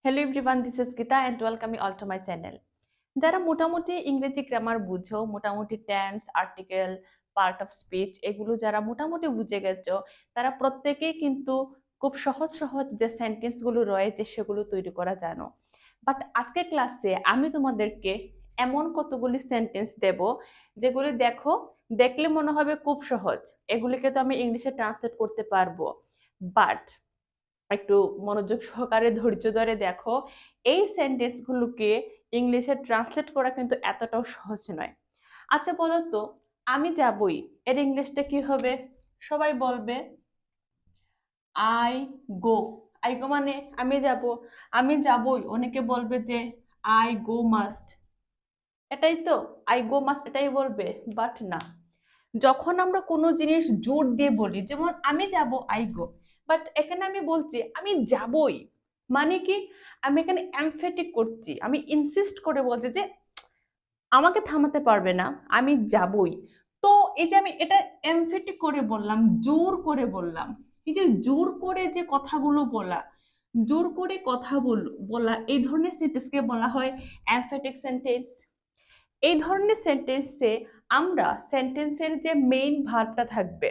Hello everyone, this is Gita and welcome you all to my channel. যারা মোটামুটি ইংরেজি grammar বুঝো, মোটামুটি tense, article, part of speech এগুলো যারা মোটামুটি বুঝে গেছো, তারা প্রত্যেকেই কিন্তু খুব সহজ সহজ যে সেন্টেন্সগুলো রয়েছে সেগুলো তৈরি করা জানো। বাট আজকের ক্লাসে আমি তোমাদেরকে এমন কতগুলি সেন্টেন্স দেব যেগুলি দেখলে মনে হবে খুব সহজ, এগুলিকে তো আমি ইংলিশে ট্রান্সলেট করতে পারবো, বাট একটু মনোযোগ সহকারে ধৈর্য ধরে দেখো, এই সেন্টেন্স গুলোকে ইংলিশে ট্রান্সলেট করা কিন্তু এতটাও সহজ নয়। আচ্ছা বলো তো, আমি যাবই এর ইংলিশটা কি হবে? সবাই বলবে আই গো। আই গো মানে আমি যাব, আমি যাবই। অনেকে বলবে যে আই গো মাস্ট, এটাই তো, আই গো মাস্ট এটাই বলবে। বাট না, যখন আমরা কোনো জিনিস জোর দিয়ে বলি, যেমন আমি যাব আই গো, বাট এখানে আমি বলছি আমি যাবই, মানে কি আমি এখানে এমফেটিক করছি, আমি ইনসিস্ট করে বলছি যে আমাকে থামাতে পারবে না, আমি যাবই। তো এই যে আমি এটা এমফেটিক করে বললাম, জোর করে বললাম, এই যে জোর করে যে কথাগুলো বলা, জোর করে কথা বলা, এই ধরনের সেন্টেন্সকে বলা হয় এমফেটিক সেন্টেন্স। এই ধরনের সেন্টেন্সে আমরা সেন্টেন্সের যে মেইন ভার্বটা থাকবে,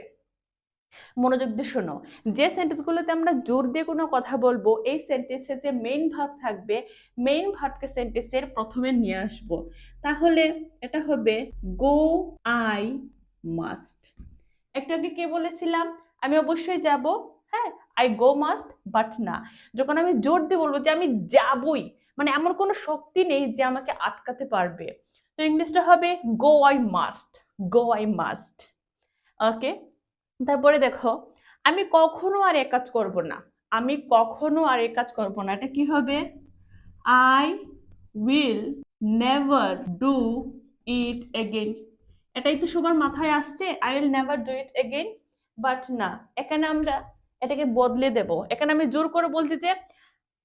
মনোযোগ দিয়ে শোনো, যে সেন্টেন্সগুলোতে আমরা জোর দিয়ে কোনো কথা বলবো, এই সেন্টেন্সের যে মেইন ভার্ব থাকবে, মেইন ভার্বকে সেন্টেন্সের প্রথমে নিয়ে আসব। তাহলে এটা হবে গো আই মাস্ট। একটু আগে কে বলেছিলাম আমি অবশ্যই যাব, হ্যাঁ, আই গো মাস্ট। বাট না, যখন আমি জোর দিয়ে বলবো যে আমি যাবই, মানে এমন কোনো শক্তি নেই যে আমাকে আটকাতে পারবে, তো ইংলিশটা হবে go I must, go I must. Okay, তারপরে দেখো, আমি কখনো আর এ কাজ করব না, আমি কখনো আর এ কাজ করব না, এটা কি হবে? I will never do it again. এটাই তো সবার মাথায় আসছে, I will never do it again. But না, এখানে আমরা এটাকে বদলে দেব। এখানে আমি জোর করে বলছি যে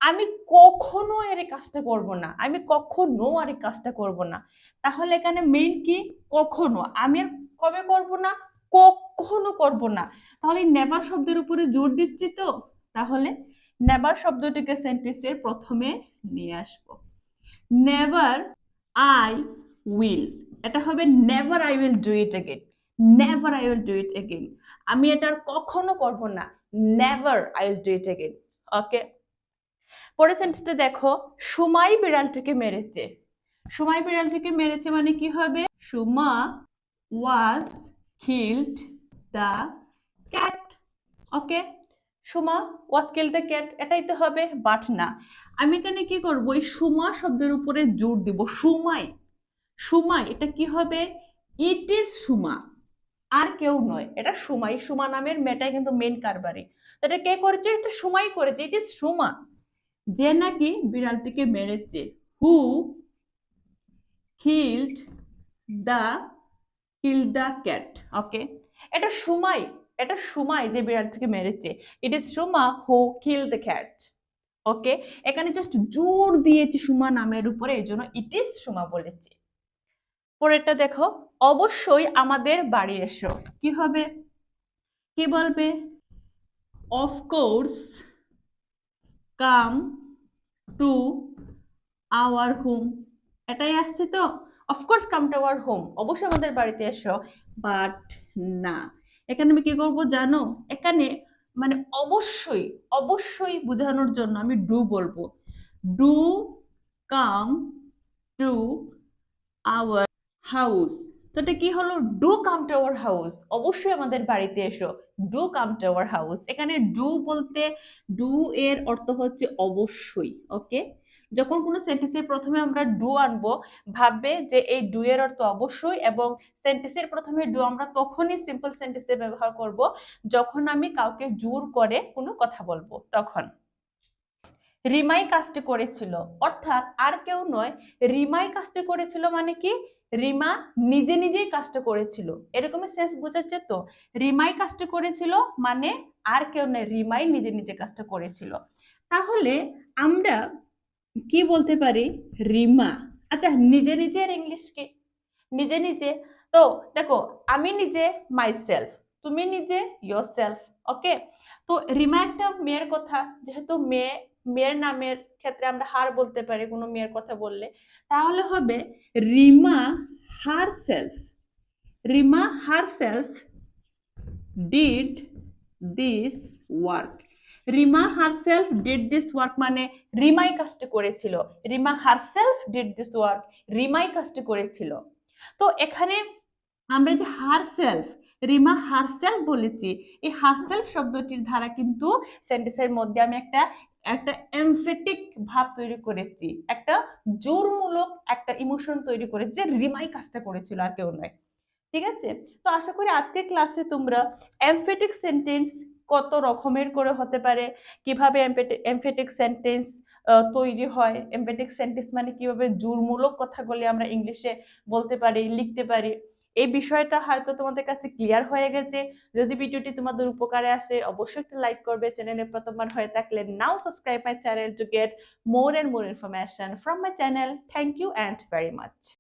আমি কখনো আর এই কাজটা করব না, আমি কখনো আর এই কাজটা করব না। তাহলে এখানে মেইন কি? কখনো। আমি আর কবে করব না? কখনো করব না। তাহলে নেভার শব্দের উপরে জোর দিচ্ছি তো, তাহলে নেভার শব্দটিকে সেন্টেন্সের প্রথমে নিয়ে আসবো। নেভার আই উইল, এটা হবে never I will do it again, never I will do it again. আমি এটা আর কখনো করব না, never I will do it again. Okay, পরের সেন্টেন্সটা দেখো, সুমাই বিড়ালটিকে মেরেছে। সুমাই বিড়ালটিকে মেরেছে মানে কি হবে? Suma was killed the cat. Okay, Suma was killed the cat, এটাই তো হবে। বাট না, আমি এখানে কি করব? এই সুমা শব্দের উপরে জোর দিব। সুমাই, সুমাই এটা কি হবে? ইট ইজ সুমা, আর কেউ নয়, এটা সুমাই। সুমা নামের মেয়েটাই কিন্তু মেন কারবারি। এটা কে করেছে? এটা সুমাই করেছে, ইট ইজ সুমা, যে নাকি বিড়ালটিকে মেরেছে। Who killed the killed the cat. Okay, এটা সুমাই, এটা সুমাই যে বিড়ালটিকে মেরেছে। It is Suma who kill the cat. Okay, এখানে জাস্ট জোর দিয়েছি সুমা নামের উপরে, এই জন্য ইট ইজ সুমা বলেছে। পরেরটা দেখো, অবশ্যই আমাদের বাড়ি এসো। কি হবে? কি বলবে? Of course come to our home. এটাই আসছে তো, of course come to our home, অবশ্যই আমাদের বাড়িতে এসো। বাট না, এখানে আমি কি করব জানো? এখানে মানে অবশ্যই, অবশ্যই বোঝানোর জন্য আমি ডু বলবো। Do come to our house. তো এটা কি হলো? Do come to our house, অবশ্যই আমাদের বাড়িতে এসো। Do come to our house, এখানে ডু বলতে, ডু এর অর্থ হচ্ছে অবশ্যই। ওকে, যখন কোনো সেন্টেন্সের প্রথমে আমরা ডু আনবো, ভাববে যে এই ডু এর অর্থ অবশ্যই, এবং সেন্টেন্সের প্রথমে ডু আমরা তখনই সিম্পল সেন্টেন্সে ব্যবহার করব যখন আমি কাউকে জোর করে কোনো কথা বলবো, তখন। রিমাই কাজটি করেছিল, অর্থাৎ আর কেউ নয়, রিমাই কাজটি করেছিল মানে কি? রিমা নিজে নিজেই কাজটা করেছিল, এরকমই সেন্স বোঝাচ্ছে তো। রিমাই কাজটা করেছিল মানে আর কেউ নয়, রিমাই নিজে নিজে কাজটা করেছিল। তাহলে আমরা কি বলতে পারি? রিমা। আচ্ছা, নিজে নিজের ইংলিশ কি? নিজে নিজে, তো দেখো, আমি নিজে মাইসেলফ, তুমি নিজে ইয়োরসেলফ। ওকে, তো রিমা একটা মেয়ের কথা, যেহেতু মেয়ে, মেয়ের নামের ক্ষেত্রে আমরা হার বলতে পারি কোনো মেয়ের কথা বললে, তাহলে হবে Rima herself. Rima herself did this work. Rima herself did this work মানে রিমাই কাজটা করেছিল। Rima herself did this work, রিমাই কাজটা করেছিল। তো এখানে আমরা যে হারসেলফ, রিমা হারসেলফ বলেছি, এই হারসেলফ শব্দটির দ্বারা কিন্তু সেন্টেন্সের মধ্যে আমি একটা একটা এমফেটিক ভাব তৈরি করেছি, একটা জোরমূলক একটা ইমোশন তৈরি করেছি যে রিমাই কাজটা করেছিল আর কেউ নয়। ঠিক আছে? তো আশা করি আজকের ক্লাসে তোমরা এমফেটিক সেন্টেন্স কত রকমের করে হতে পারে, কিভাবে এমফেটিক সেন্টেন্স তৈরি হয়, এমফেটিক সেন্টেন্স মানে কিভাবে জোরমূলক কথাগুলি আমরা ইংলিশে বলতে পারি, লিখতে পারি, এই বিষয়টা হয়তো তোমাদের কাছে ক্লিয়ার হয়ে গেছে। যদি ভিডিওটি তোমাদের উপকারে আসে অবশ্যই একটা লাইক করবে। চ্যানেলে প্রথমবার হয়ে থাকলে now subscribe my channel to get more and more information from my channel. Thank you and very much.